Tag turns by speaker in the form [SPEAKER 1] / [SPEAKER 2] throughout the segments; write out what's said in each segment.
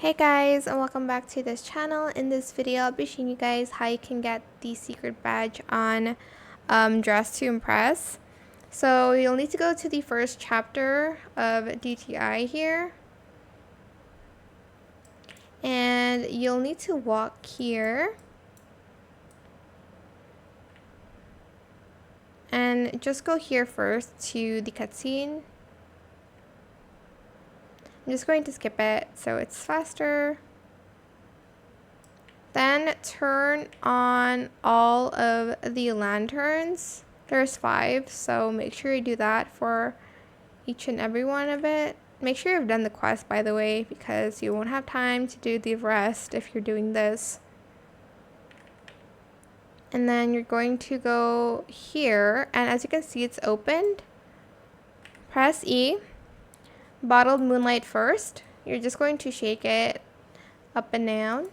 [SPEAKER 1] Hey guys, and welcome back to this channel. In this video, I'll be showing you guys how you can get the secret badge on Dress to Impress. So you'll need to go to the first chapter of DTI here. And you'll need to walk here. And just go here first to the cutscene. I'm just going to skip it so it's faster. Then turn on all of the lanterns. There's 5, so make sure you do that for each and every one of it. Make sure you've done the quest, by the way, because you won't have time to do the rest if you're doing this. And then you're going to go here, and as you can see, it's opened. Press E. Bottled Moonlight first. You're just going to shake it up and down.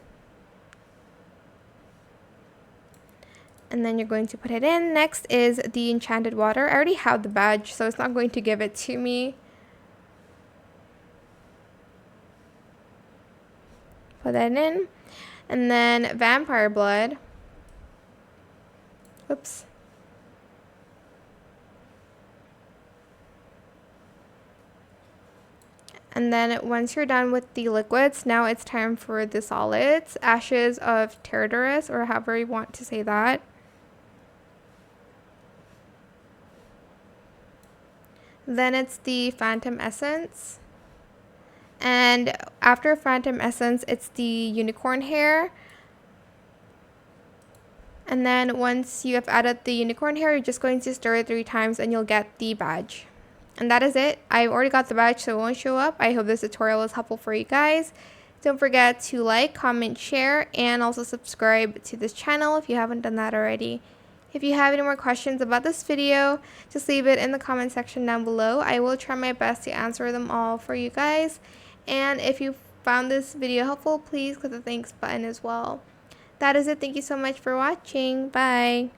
[SPEAKER 1] And then you're going to put it in. Next is the enchanted water. I already have the badge, so it's not going to give it to me. Put that in. And then vampire blood. Oops. And then once you're done with the liquids, now it's time for the solids. Ashes of Tartarus, or however you want to say that. Then it's the Phantom Essence. And after Phantom Essence, it's the unicorn hair. And then once you have added the unicorn hair, you're just going to stir it 3 times and you'll get the badge. And that is it. I've already got the badge, so it won't show up. I hope this tutorial was helpful for you guys. Don't forget to like, comment, share, and also subscribe to this channel if you haven't done that already. If you have any more questions about this video, just leave it in the comment section down below. I will try my best to answer them all for you guys. And if you found this video helpful, please click the thanks button as well. That is it. Thank you so much for watching. Bye.